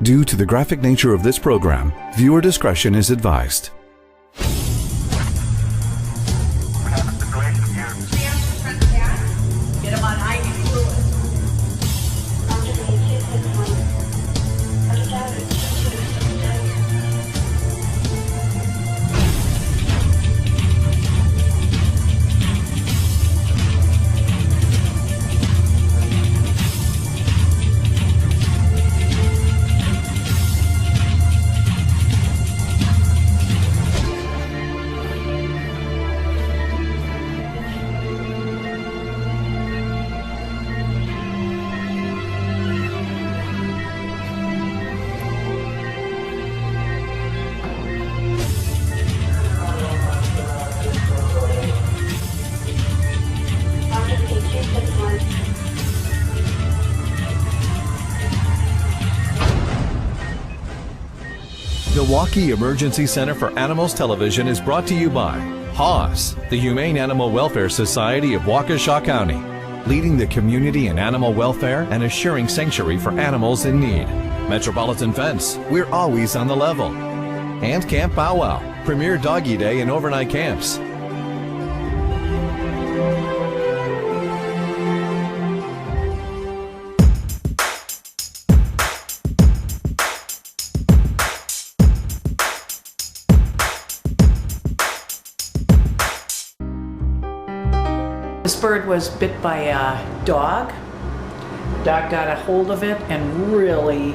Due to the graphic nature of this program, viewer discretion is advised. Get him on IV fluid. Milwaukee Emergency Center for Animals Television is brought to you by HAWS, the Humane Animal Welfare Society of Waukesha County, leading the community in animal welfare and assuring sanctuary for animals in need. Metropolitan Fence, we're always on the level. And Camp Bow Wow, premier doggy day and overnight camps. This bird was bit by a dog. The dog got a hold of it and really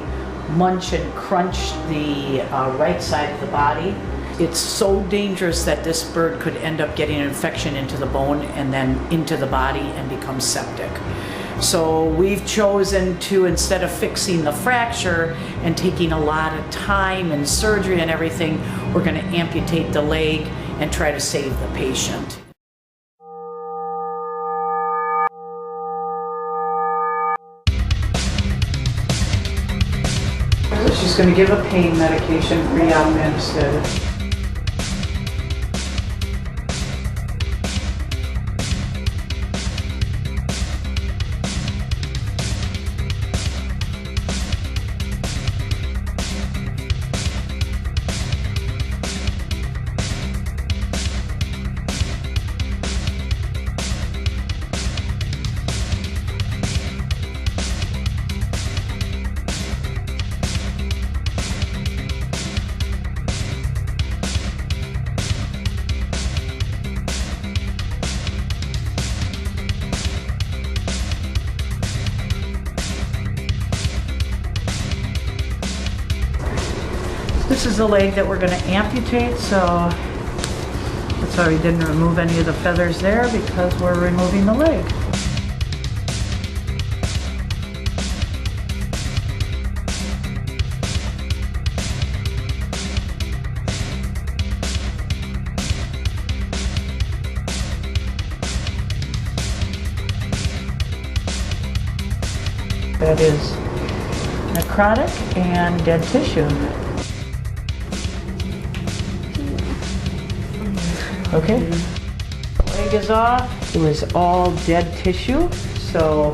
munched and crunched the right side of the body. It's so dangerous that this bird could end up getting an infection into the bone and then into the body and become septic. So we've chosen to, instead of fixing the fracture and taking a lot of time and surgery and everything, we're going to amputate the leg and try to save the patient. She's going to give a pain medication, pre-op anesthetic. This is the leg that we're going to amputate, so that's why we didn't remove any of the feathers there, because we're removing the leg. That is necrotic and dead tissue. Okay, leg is off. It was all dead tissue, so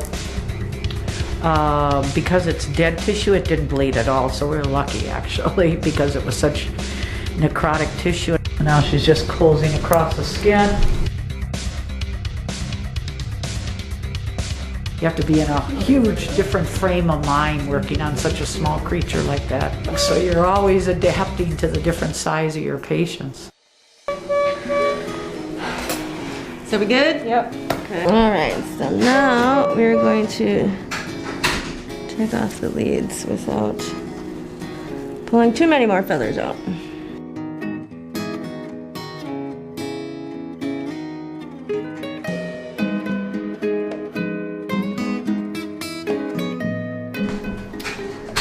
because it's dead tissue, it didn't bleed at all, so we're lucky actually, because it was such necrotic tissue. Now she's just closing across the skin. You have to be in a huge different frame of mind working on such a small creature like that. So you're always adapting to the different size of your patients. So we good? Yep. Okay. All right, so now we're going to take off the leads without pulling too many more feathers out.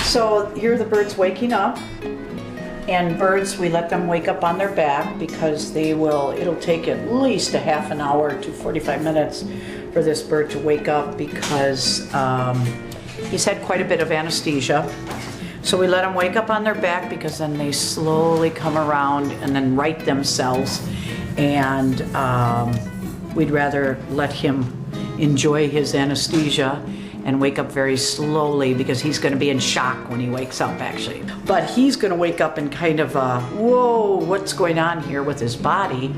So here the bird's waking up. And birds, we let them wake up on their back because it'll take at least a half an hour to 45 minutes for this bird to wake up, because he's had quite a bit of anesthesia. So we let him wake up on their back, because then they slowly come around and then right themselves. And we'd rather let him enjoy his anesthesia and wake up very slowly because he's going to be in shock when he wakes up, actually. But he's going to wake up in kind of a, whoa, what's going on here with his body?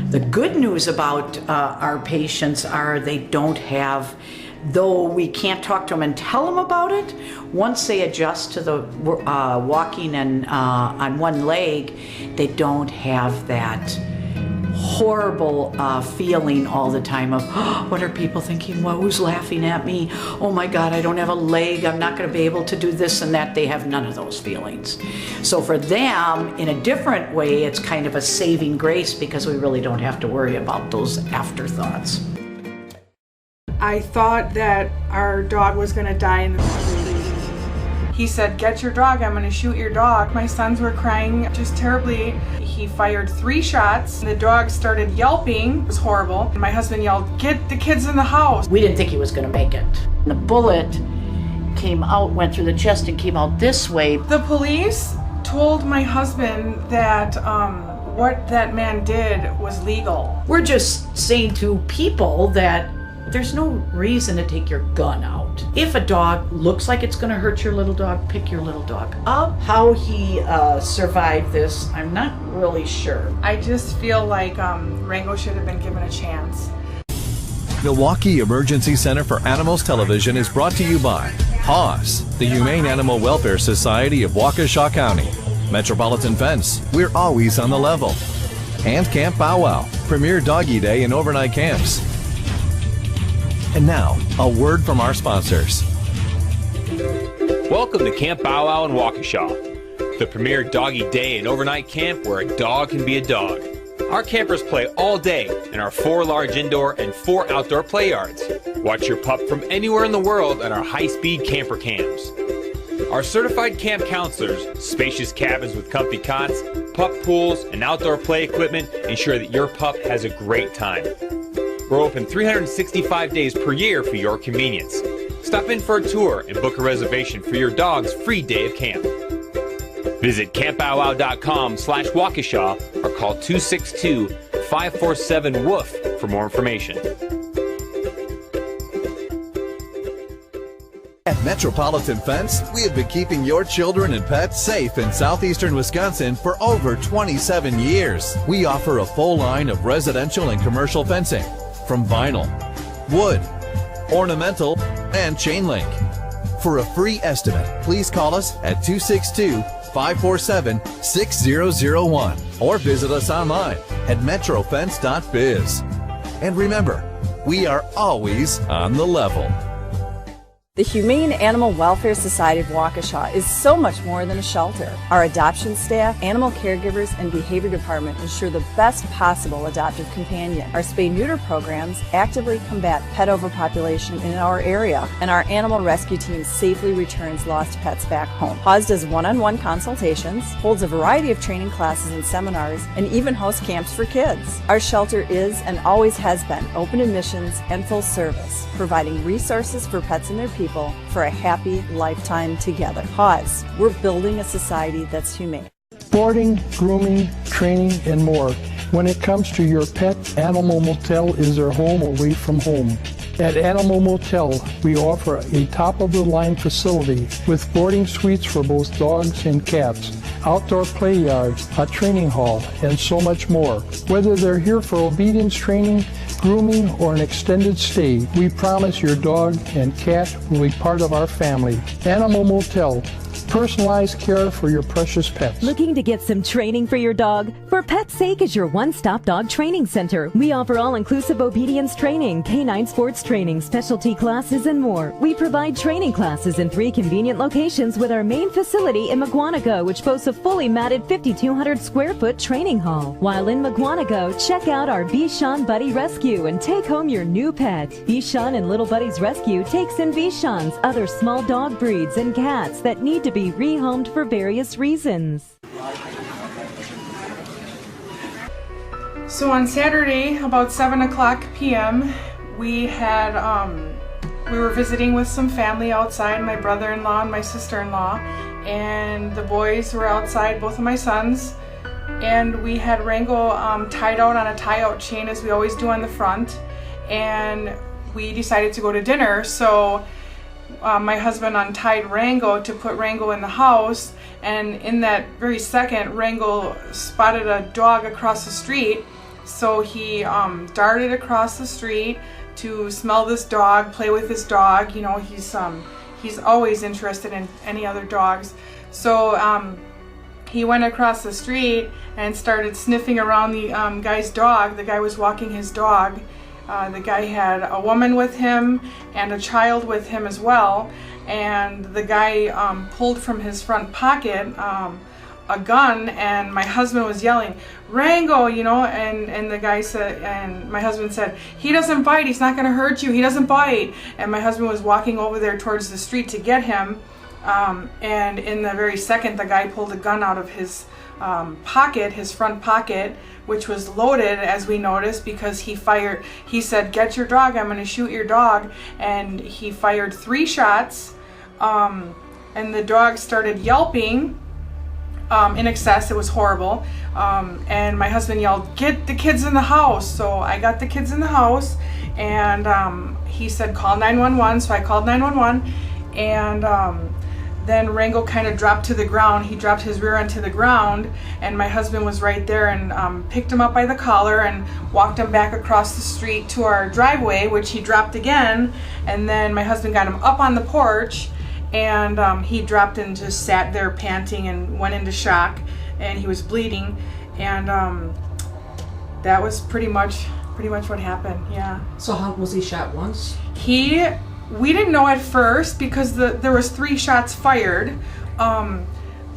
The good news about our patients are they don't have, though we can't talk to them and tell them about it, once they adjust to the walking and on one leg, they don't have that horrible feeling all the time of, oh, what are people thinking? Well, who's laughing at me? Oh my God, I don't have a leg. I'm not going to be able to do this and that. They have none of those feelings. So for them, in a different way, it's kind of a saving grace because we really don't have to worry about those afterthoughts. I thought that our dog was going to die in the street. He said, get your dog, I'm going to shoot your dog. My sons were crying just terribly. He fired 3 shots. The dog started yelping. It was horrible. My husband yelled, get the kids in the house. We didn't think he was going to make it. The bullet came out, went through the chest and came out this way. The police told my husband that what that man did was legal. We're just saying to people that there's no reason to take your gun out. If a dog looks like it's going to hurt your little dog, pick your little dog up. How he survived this, I'm not really sure. I just feel like Rango should have been given a chance. Milwaukee Emergency Center for Animals Television is brought to you by HAWS, the Humane Animal Welfare Society of Waukesha County. Metropolitan Fence, we're always on the level. And Camp Bow Wow, premier doggy day and overnight camps. And now, a word from our sponsors. Welcome to Camp Bow Wow in Waukesha, the premier doggy day and overnight camp where a dog can be a dog. Our campers play all day in our 4 large indoor and 4 outdoor play yards. Watch your pup from anywhere in the world at our high-speed camper cams. Our certified camp counselors, spacious cabins with comfy cots, pup pools, and outdoor play equipment ensure that your pup has a great time. We're open 365 days per year for your convenience. Stop in for a tour and book a reservation for your dog's free day of camp. Visit campbowwow.com/Waukesha or call 262-547-WOOF for more information. At Metropolitan Fence, we have been keeping your children and pets safe in southeastern Wisconsin for over 27 years. We offer a full line of residential and commercial fencing, from vinyl, wood, ornamental, and chain link. For a free estimate, please call us at 262-547-6001 or visit us online at metrofence.biz. And remember, we are always on the level. The Humane Animal Welfare Society of Waukesha is so much more than a shelter. Our adoption staff, animal caregivers, and behavior department ensure the best possible adoptive companion. Our spay-neuter programs actively combat pet overpopulation in our area, and our animal rescue team safely returns lost pets back home. HAWS does one-on-one consultations, holds a variety of training classes and seminars, and even hosts camps for kids. Our shelter is and always has been open admissions and full service, providing resources for pets and their people for a happy lifetime together. HAWS, we're building a society that's humane. Boarding, grooming, training, and more. When it comes to your pet, Animal Motel is their home away from home. At Animal Motel, we offer a top-of-the-line facility with boarding suites for both dogs and cats, outdoor play yards, a training hall, and so much more. Whether they're here for obedience training, grooming, or an extended stay, we promise your dog and cat will be part of our family. Animal Motel, personalized care for your precious pets. Looking to get some training for your dog? For Pet's Sake is your one-stop dog training center. We offer all-inclusive obedience training, canine sports training, specialty classes, and more. We provide training classes in 3 convenient locations with our main facility in Mugwanago, which boasts a fully matted 5,200 square foot training hall. While in Mugwanago, check out our Bichon Buddy Rescue and take home your new pet. Bichon and Little Buddies Rescue takes in Bichons, other small dog breeds, and cats that need to be rehomed for various reasons. So on Saturday, about 7:00 p.m., we were visiting with some family outside, my brother-in-law and my sister-in-law, and the boys were outside, both of my sons, and we had Rango tied out on a tie-out chain as we always do on the front, and we decided to go to dinner. So my husband untied Rango to put Rango in the house, and in that very second, Rango spotted a dog across the street. So he darted across the street to smell this dog, play with this dog. You know, he's always interested in any other dogs. So he went across the street and started sniffing around the guy's dog. The guy was walking his dog. The guy had a woman with him and a child with him as well. And the guy pulled from his front pocket a gun, and my husband was yelling, "Rango," you know, and the guy said, and my husband said, "He doesn't bite, he's not gonna hurt you, he doesn't bite." And my husband was walking over there towards the street to get him, and in the very second, the guy pulled a gun out of his pocket, his front pocket, which was loaded, as we noticed, because he said, "Get your dog, I'm gonna shoot your dog." And he fired 3 shots, and the dog started yelping in excess. It was horrible. And my husband yelled, "Get the kids in the house." So I got the kids in the house, and he said, "Call 911." So I called 911, and then Rango kind of dropped to the ground. He dropped his rear end to the ground, and my husband was right there and picked him up by the collar and walked him back across the street to our driveway, which he dropped again. And then my husband got him up on the porch, and he dropped and just sat there panting and went into shock, and he was bleeding. And that was pretty much what happened. Yeah. So how was he shot once? We didn't know at first because there was 3 shots fired,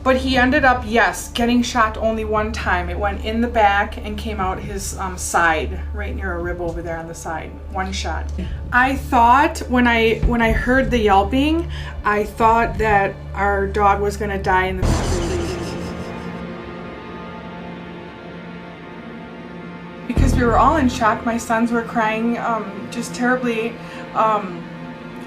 but he ended up, yes, getting shot only one time. It went in the back and came out his side, right near a rib over there on the side. 1 shot. I thought when I heard the yelping, I thought that our dog was going to die in the street. Because we were all in shock. My sons were crying just terribly.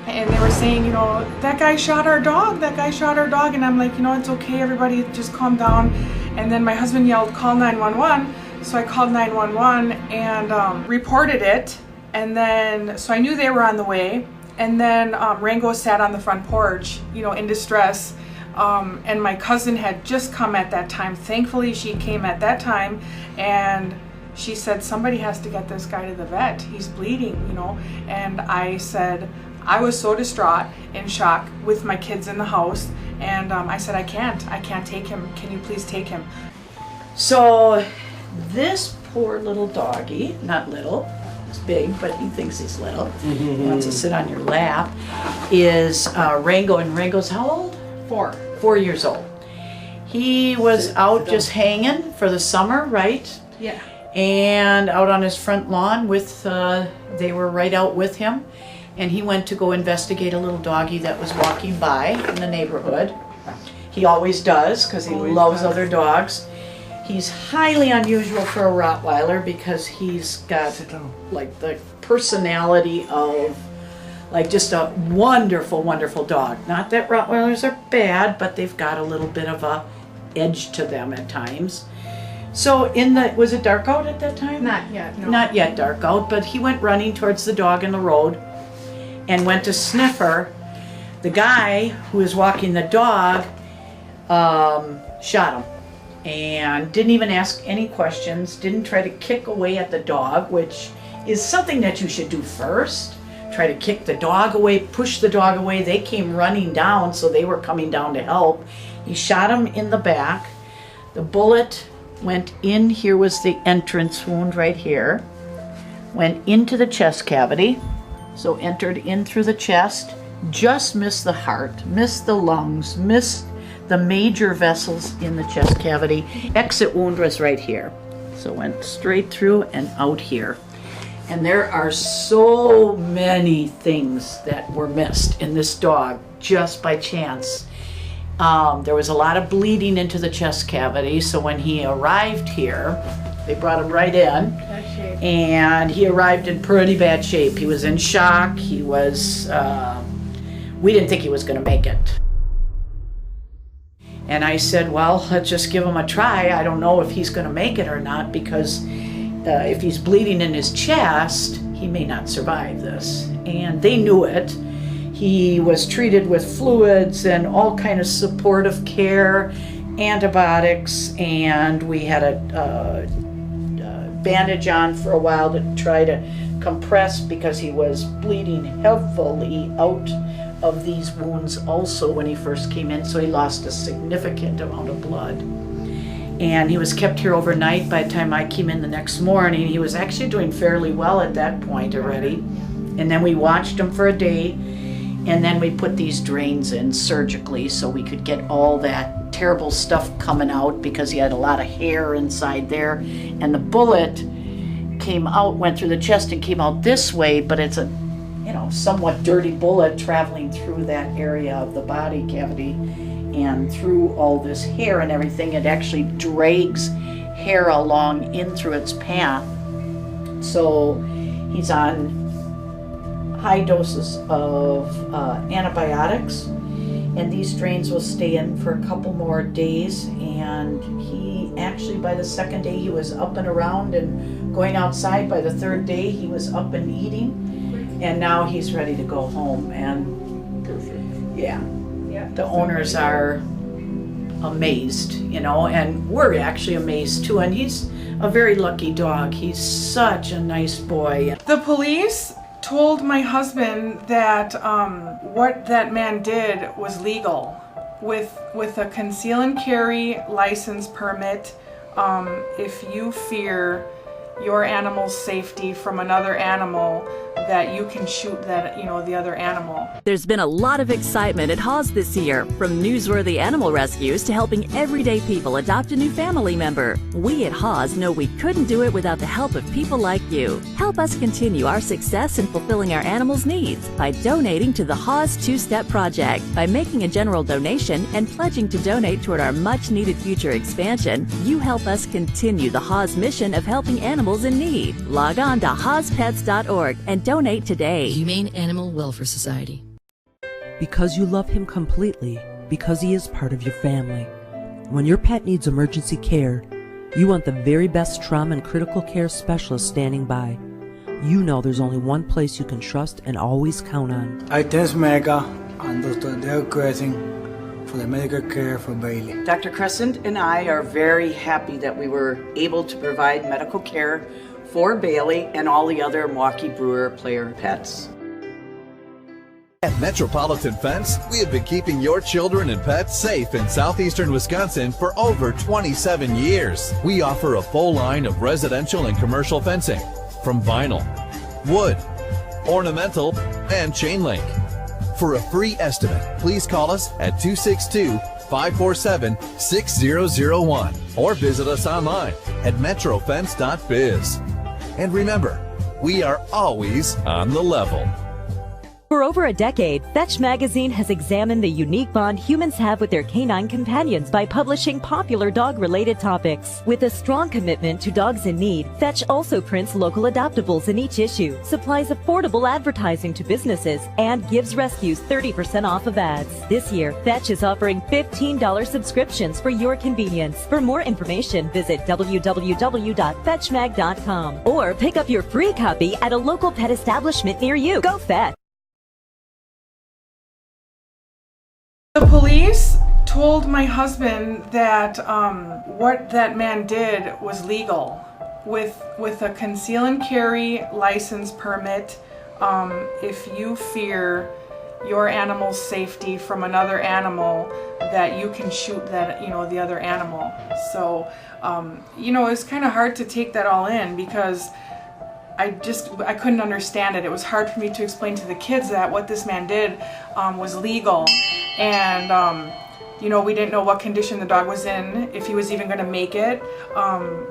And they were saying, you know, "That guy shot our dog, that guy shot our dog." And I'm like, you know, it's okay, everybody, just calm down. And then my husband yelled, "Call 911. So I called 911 and reported it. And then, so I knew they were on the way. And then Rango sat on the front porch, you know, in distress. And my cousin had just come at that time. Thankfully, she came at that time, and she said, "Somebody has to get this guy to the vet. He's bleeding, you know." And I said, I was so distraught, in shock, with my kids in the house, and I said, I can't take him. Can you please take him? So this poor little doggy, not little, he's big, but he thinks he's little. He wants to sit on your lap, is Rango. And Rango's how old? 4. 4 years old. He was out just hanging for the summer, right? Yeah. And out on his front lawn with, they were right out with him. And he went to go investigate a little doggy that was walking by in the neighborhood. He always does, because he loves other dogs. He's highly unusual for a Rottweiler because he's got like the personality of like just a wonderful, wonderful dog. Not that Rottweilers are bad, but they've got a little bit of a edge to them at times. So was it dark out at that time? Not yet, no. Not yet dark out, but he went running towards the dog in the road and went to sniff her. The guy who was walking the dog shot him and didn't even ask any questions, didn't try to kick away at the dog, which is something that you should do first. Try to kick the dog away, push the dog away. They came running down, so they were coming down to help. He shot him in the back. The bullet went in, here was the entrance wound right here, went into the chest cavity. So entered in through the chest, just missed the heart, missed the lungs, missed the major vessels in the chest cavity. Exit wound was right here. So went straight through and out here. And there are so many things that were missed in this dog just by chance. There was a lot of bleeding into the chest cavity, so when he arrived here, they brought him right in, and he arrived in pretty bad shape. He was in shock. He was, we didn't think he was going to make it. And I said, well, let's just give him a try. I don't know if he's going to make it or not, because if he's bleeding in his chest, he may not survive this. And they knew it. He was treated with fluids and all kind of supportive care, antibiotics, and we had a bandage on for a while to try to compress because he was bleeding heavily out of these wounds also when he first came in, so he lost a significant amount of blood. And he was kept here overnight. By the time I came in the next morning, he was actually doing fairly well at that point already. And then we watched him for a day, and then we put these drains in surgically so we could get all that terrible stuff coming out because he had a lot of hair inside there. And the bullet came out, went through the chest and came out this way, but it's a somewhat dirty bullet traveling through that area of the body cavity and through all this hair and everything. It actually drags hair along in through its path. So he's on high doses of antibiotics, and these drains will stay in for a couple more days. And he actually, by the second day, he was up and around and going outside. By the third day, he was up and eating. And now he's ready to go home, and the owners are amazed, and we're actually amazed too. And he's a very lucky dog. He's such a nice boy. The police told my husband that what that man did was legal with a conceal and carry license permit. If you fear your animal's safety from another animal, that you can shoot the other animal. There's been a lot of excitement at Haas this year, from newsworthy animal rescues to helping everyday people adopt a new family member. We at Haas know we couldn't do it without the help of people like you. Help us continue our success in fulfilling our animals' needs by donating to the Haas Two-Step Project. By making a general donation and pledging to donate toward our much-needed future expansion, you help us continue the Haas mission of helping animals in need. Log on to haaspets.org and donate today. Humane Animal Welfare Society. Because you love him completely, because he is part of your family. When your pet needs emergency care, you want the very best trauma and critical care specialist standing by. You know there's only one place you can trust and always count on. I thank Mega and Dr. Dale Crescent for the medical care for Bailey. Dr. Crescent and I are very happy that we were able to provide medical care for Bailey and all the other Milwaukee Brewer player pets. At Metropolitan Fence, we have been keeping your children and pets safe in southeastern Wisconsin for over 27 years. We offer a full line of residential and commercial fencing, from vinyl, wood, ornamental, and chain link. For a free estimate, please call us at 262-547-6001 or visit us online at metrofence.biz. And remember, we are always on the level. For over a decade, Fetch Magazine has examined the unique bond humans have with their canine companions by publishing popular dog-related topics. With a strong commitment to dogs in need, Fetch also prints local adoptables in each issue, supplies affordable advertising to businesses, and gives rescues 30% off of ads. This year, Fetch is offering $15 subscriptions for your convenience. For more information, visit www.fetchmag.com or pick up your free copy at a local pet establishment near you. Go Fetch! The police told my husband that what that man did was legal with a conceal and carry license permit. If you fear your animal's safety from another animal, that you can shoot the other animal. So it's kind of hard to take that all in because I couldn't understand it. It was hard for me to explain to the kids that what this man did was legal. And, we didn't know what condition the dog was in, if he was even going to make it.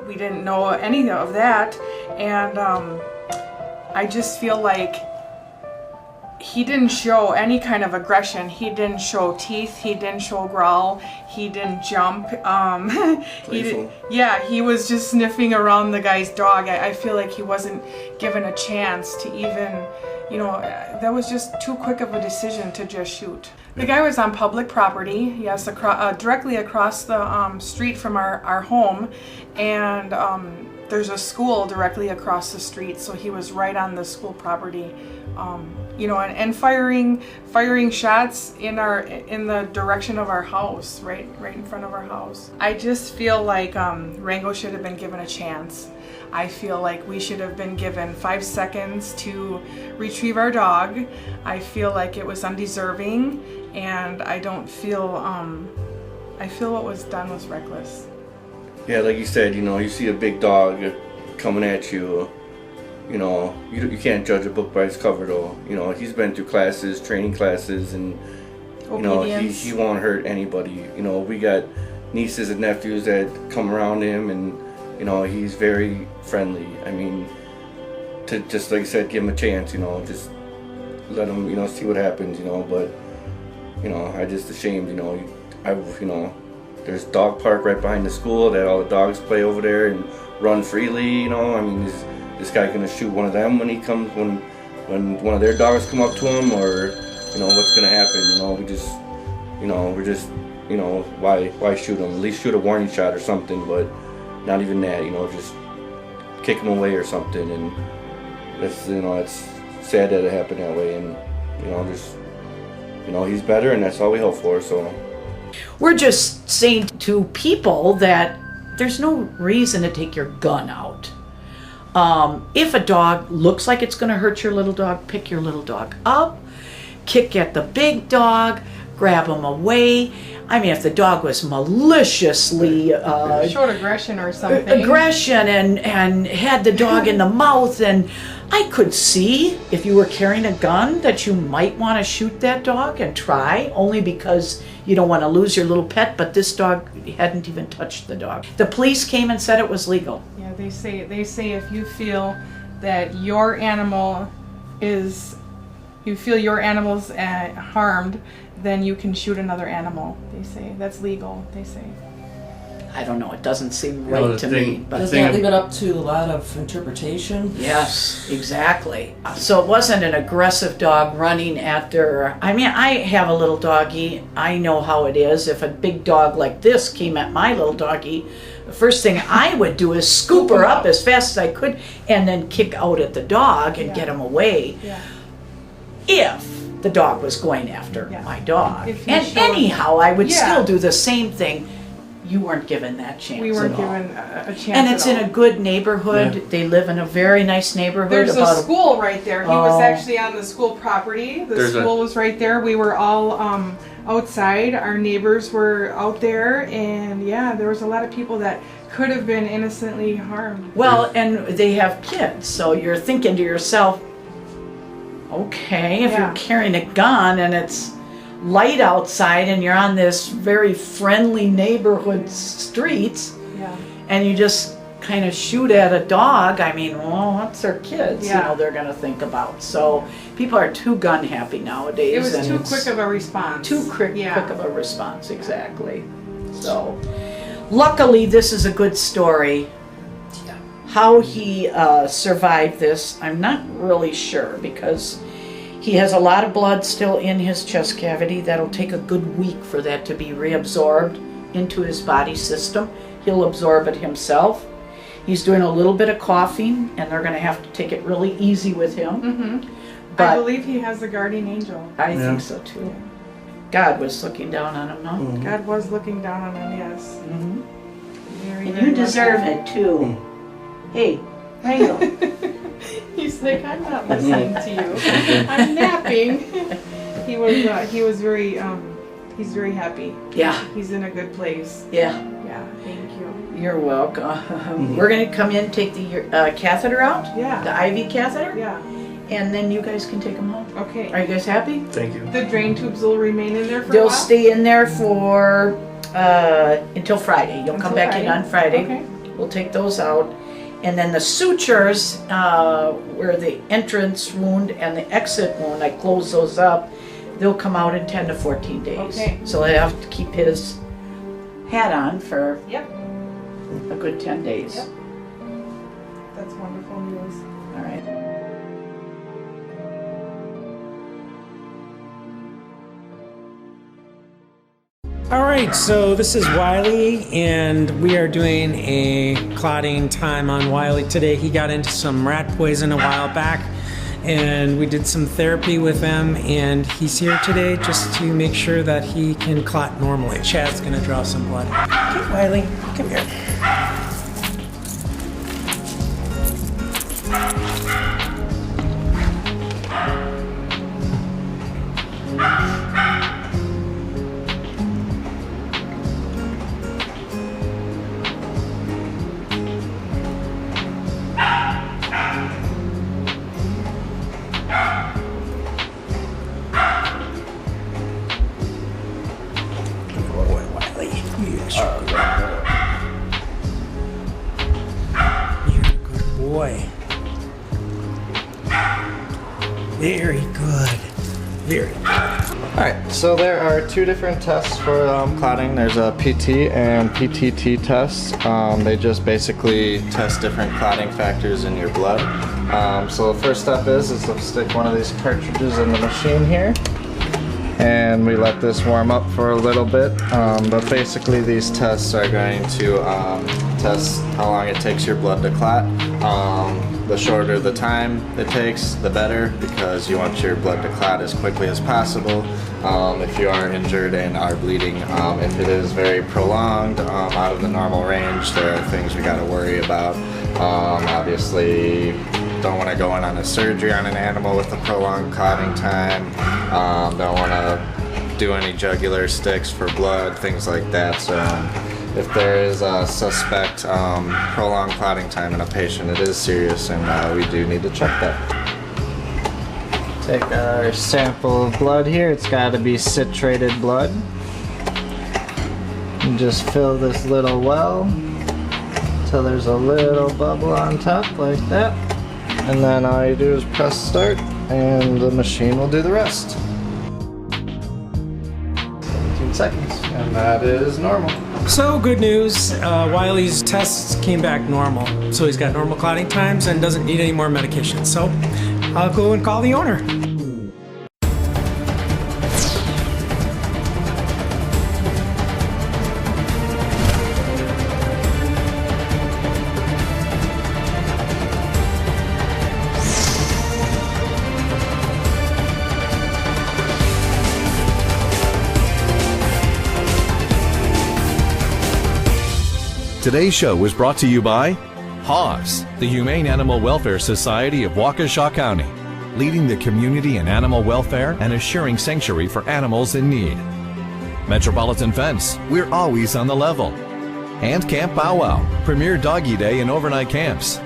We didn't know any of that. And I just feel like he didn't show any kind of aggression. He didn't show teeth. He didn't show growl. He didn't jump. He was just sniffing around the guy's dog. I feel like he wasn't given a chance to even, that was just too quick of a decision to just shoot. The guy was on public property, directly across the street from our home, and there's a school directly across the street, so he was right on the school property, you know, and firing shots in the direction of our house, right in front of our house. I just feel like Rango should have been given a chance. I feel like we should have been given 5 seconds to retrieve our dog. I feel like it was undeserving, and I don't feel, I feel what was done was reckless. Yeah, like you said, you know, you see a big dog coming at you, you know, you can't judge a book by its cover though. You know, he's been through classes, training classes, and you know, he won't hurt anybody. You know, we got nieces and nephews that come around him, and you know, he's very friendly. I mean, to just like I said, give him a chance, you know, just let him, you know, see what happens, you know. But you know, I just ashamed, you know, you know, there's dog park right behind the school that all the dogs play over there and run freely, you know. I mean, is this guy gonna shoot one of them when he comes, when one of their dogs come up to him, or you know, what's gonna happen? You know, we're just, you know, why shoot him? At least shoot a warning shot or something, but not even that, you know, just kick him away or something. And that's, you know, it's sad that it happened that way, and you know, just, you know, he's better, and that's all we hope for. So we're just saying to people that there's no reason to take your gun out. If a dog looks like it's going to hurt your little dog, pick your little dog up, kick at the big dog, grab him away. I mean, if the dog was maliciously showed aggression or something, and had the dog in the mouth, and I could see if you were carrying a gun that you might want to shoot that dog and try, only because you don't want to lose your little pet. But this dog hadn't even touched the dog. The police came and said it was legal. Yeah, they say if you feel that your animal is, you feel your animal's harmed, then you can shoot another animal. They say that's legal. They say. I don't know. It doesn't seem right to me. But does that leave it up to a lot of interpretation? Yes, exactly. So it wasn't an aggressive dog running after. I mean, I have a little doggy. I know how it is. If a big dog like this came at my little doggy, the first thing I would do is scoop her up as fast as I could, and then kick out at the dog and get him away. Yeah. If the dog was going after my dog. And anyhow, I would still do the same thing. You weren't given that chance. We weren't given a chance. And it's in a good neighborhood. Yeah. They live in a very nice neighborhood. There's a school right there. He was actually on the school property. The school was right there. We were all outside. Our neighbors were out there, and yeah, there was a lot of people that could have been innocently harmed. Well, and they have kids, so you're thinking to yourself, okay, if you're carrying a gun and it's light outside and you're on this very friendly neighborhood streets, and you just kind of shoot at a dog, I mean, well, what's their kids, you know, they're going to think about. So people are too gun happy nowadays. It was too quick of a response. Too quick of a response, exactly. So luckily this is a good story. How he survived this, I'm not really sure, because he has a lot of blood still in his chest cavity. That'll take a good week for that to be reabsorbed into his body system. He'll absorb it himself. He's doing a little bit of coughing, and they're going to have to take it really easy with him. Mm-hmm. But I believe he has a guardian angel. I think so too. God was looking down on him, no? Mm-hmm. God was looking down on him, yes. Mm-hmm. Very, and you deserve it too. Hey, Rango. He's like, I'm not listening to you. I'm napping. He was very, he's very happy. Yeah. He's in a good place. Yeah. Yeah, thank you. You're welcome. We're going to come in and take the catheter out. Yeah. The IV catheter. Yeah. And then you guys can take them home. Okay. Are you guys happy? Thank you. The drain tubes will remain in there for a They'll while? stay in there for until Friday. You'll come back in on Friday. Okay. We'll take those out. And then the sutures, where the entrance wound and the exit wound, I close those up. They'll come out in 10 to 14 days. Okay. So I have to keep his hat on for Yep. a good 10 days. Yep. That's wonderful news. All right. All right, so this is Wiley, and we are doing a clotting time on Wiley today. He got into some rat poison a while back, and we did some therapy with him, and he's here today just to make sure that he can clot normally. Chad's gonna draw some blood. Okay, Wiley, come here. Boy. Very good. Very good. Alright, so there are two different tests for clotting. There's a PT and PTT test. They just basically test different clotting factors in your blood. So the first step is to stick one of these cartridges in the machine here. And we let this warm up for a little bit. But basically these tests are going to test how long it takes your blood to clot. The shorter the time it takes, the better, because you want your blood to clot as quickly as possible. If you are injured and are bleeding, if it is very prolonged, out of the normal range, there are things we got to worry about. Obviously, don't want to go in on a surgery on an animal with a prolonged clotting time. Don't want to do any jugular sticks for blood, things like that. So if there is a suspect prolonged clotting time in a patient, it is serious, and we do need to check that. Take our sample of blood here. It's got to be citrated blood. And just fill this little well until there's a little bubble on top like that. And then all you do is press start and the machine will do the rest. 17 seconds, and that is normal. So good news, Wiley's tests came back normal. So he's got normal clotting times and doesn't need any more medication. So I'll go and call the owner. Today's show was brought to you by HAWS, the Humane Animal Welfare Society of Waukesha County, leading the community in animal welfare and assuring sanctuary for animals in need. Metropolitan Fence, we're always on the level. And Camp Bow Wow, premier doggy day and overnight camps.